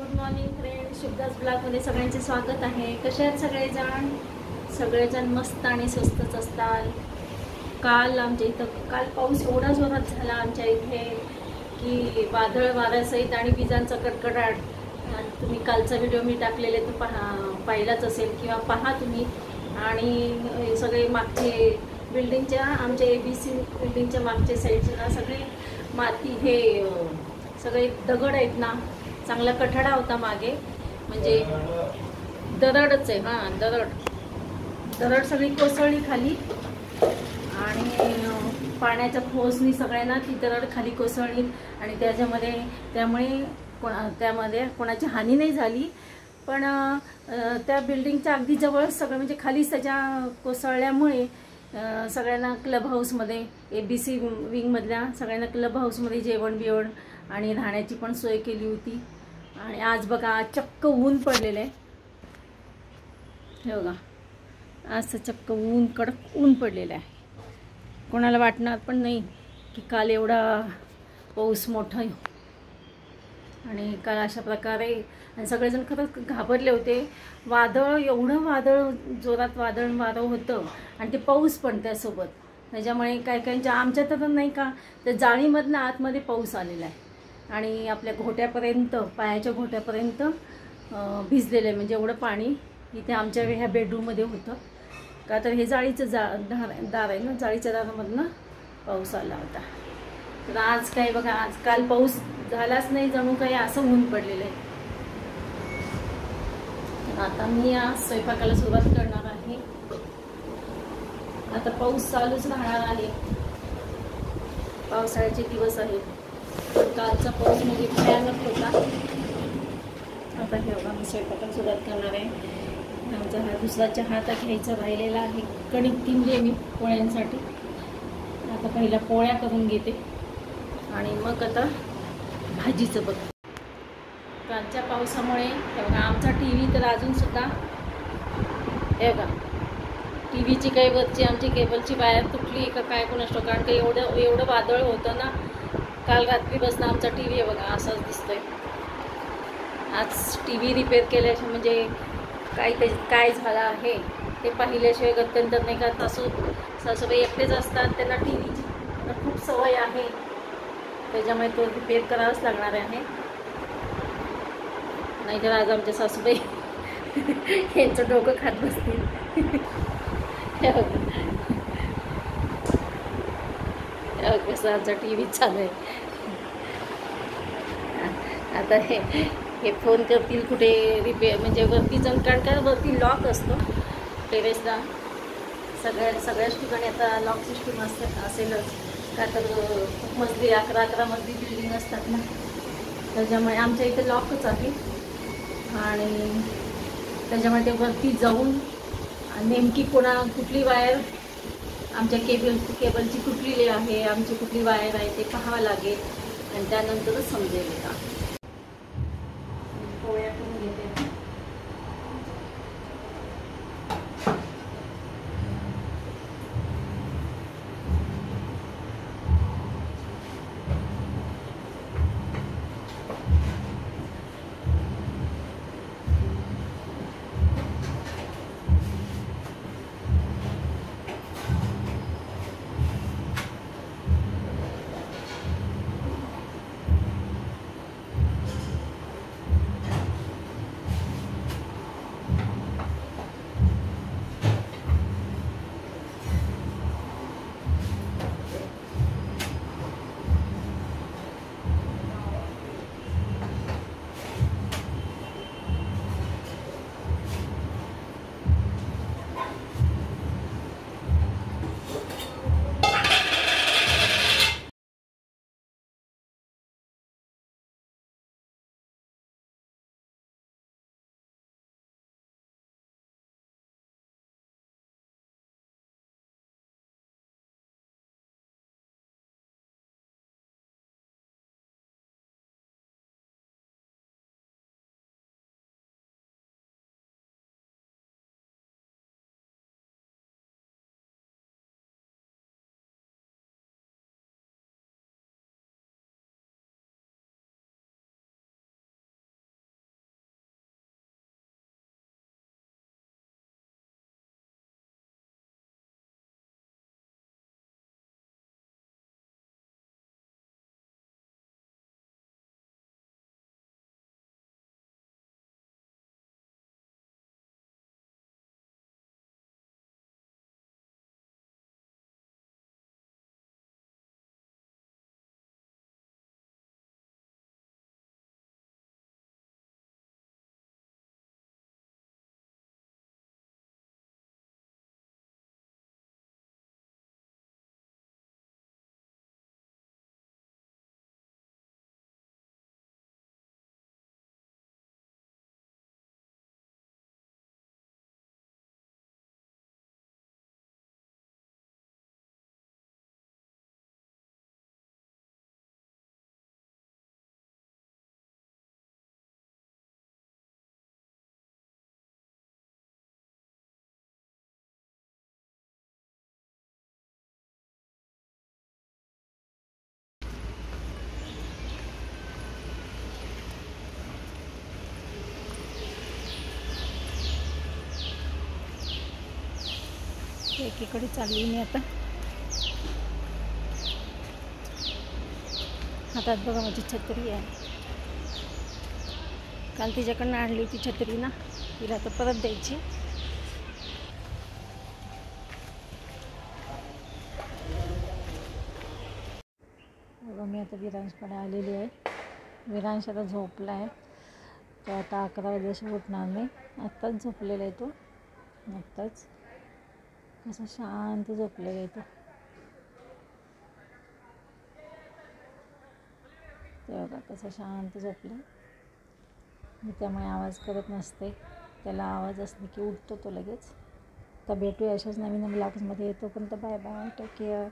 Good morning friend, शुभदास ब्लॉगमध्ये सगळ्यांचे स्वागत आहे. कसे आहेत सगळेजण? सगळेजण मस्त आणि स्वस्तच असतात. काल आमच्या इथं पाऊस एवढा जोरात झाला आमच्या इथे की वादळ वाऱ्यासहित आणि विजांचा कडकडाट. तुम्ही कालचा व्हिडिओ मी टाकलेले तर पाहिलाच असेल किंवा पहा तुम्ही. आणि सगळे मागचे बिल्डिंगच्या आमच्या ABC बिल्डिंगच्या मागच्या साईडचे ना सगळे माती हे सगळे दगड आहेत ना. चांगला कठडा होता मागे, म्हणजे दरडच आहे. हां, दरड सगळी कोसळली खाली आणि पाण्याच्या फोर्सनी सगळ्यांना ती दरड खाली कोसळली. आणि त्यामुळे कोणाची हानी नाही झाली, पण त्या बिल्डिंगच्या अगदी जवळ सगळं म्हणजे खालीच त्याच्या कोसळल्यामुळे सगळ्यांना क्लब हाऊसमध्ये ABC विंगमधल्या सगळ्यांना क्लब हाऊसमध्ये जेवण बिवण आणि राहण्याची पण सोय केली होती. आणि आज बघा चक्क ऊन पडलेलं आहे. हे बघा, आज चक्क कडक ऊन पडलेलं आहे. कोणाला वाटणार पण नाही की काल एवढा पाऊस मोठा आहे. आणि काल अशा प्रकारे आणि सगळेजण खरंच घाबरले होते. एवढं वादळ जोरात वारं होतं आणि ते पाऊस पण त्यासोबत. त्याच्यामुळे काहींच्या आमच्या तर नाही का त्या जाळीमधनं आतमध्ये पाऊस आलेला आहे आणि आपल्या घोट्यापर्यंत, पायाच्या घोट्यापर्यंत भिजलेलं आहे. म्हणजे एवढं पाणी इथे आमच्या ह्या बेडरूममध्ये होतं. का तर हे जाळीचं दार आहे ना, जाळीच्या दारामधनं पाऊस आला होता. तर आज काय बघा, काल पाऊस झालाच नाही, जणू काही असं ऊन पडलेलं आहे. तर आता मी आज स्वयंपाकाला सुरुवात करणार आहे. आता पाऊस चालूच राहणार आहे, पावसाळ्याचे दिवस आहेत. पण कालचा पाऊस म्हणजे भयानक होता. आता हे बघा, मी स्वयंपाकाला सुरुवात करणार आहे. आमचा हा दुसरा चहा आता घ्यायचा राहिलेला आहे. कणिक तिंबली मी पोळ्यांसाठी. आता पहिल्या पोळ्या करून घेते आणि मग आता भाजीचं बघ. कालच्या पावसामुळे हे बघा, आमचा TV तर अजूनसुद्धा हे बघा, TVची काही वरची आमची केबलची वायर तुटली का काय कोणास ठाऊक. कारण की एवढं वादळ होतं ना काल रात्रीपासून. आमचा TV आहे बघा असाच दिसतोय. आज TV रिपेअर केल्याशिवाय म्हणजे काय झालं आहे ते पाहिल्याशिवाय गत्यंतर नाही. का सासूबाई एकटेच असतात, त्यांना TVची खूप सवय आहे, त्याच्यामुळे तो रिपेअर करावाच लागणार आहे. नाहीतर आज आमच्या सासूबाई यांचं डोकं खात बसतील. कसं आमचा TV चालू आहे. आता हे फोन करतील कुठे रिपेअर, म्हणजे वरती जाऊन. कारण का वरती लॉक असतो टेरेसला. सगळ्याच ठिकाणी आता लॉक सिस्टीम असेलच. का तर खूप मजली 11 मजली बिल्डिंग असतात ना, त्याच्यामुळे आमच्या इथे लॉकच आहे. आणि त्याच्यामुळे ते वरती जाऊन नेमकी कुठली वायर आमच्या केबलची तुटलेली आहे, आमची कुठली वायर आहे ते पाहावं लागेल आणि त्यानंतरच समजेल का. पोळ्या करून घेते. एकीकडे चालली मी आता. हातात बघा माझी छत्री आहे. काल तिच्याकडनं आणली ती छत्री ना, तिला आता परत द्यायची. बघा मी आता विरांशकडे आलेली आहे. विरांश आता झोपला आहे. तो आता 11 वाजल्याशिवाय उठणार नाही. आत्ताच झोपलेला आहे तो. आत्ताच कसं शांत झोपलेला आहे तो. ते बघा कसं शांत झोपलं. मी त्यामुळे आवाज करत नसते. त्याला आवाज असले की उठतो तो लगेच. तर भेटूया अशाच नवीन ब्लॉग्समध्ये. येतो पण तर बाय बाय, टेक केअर.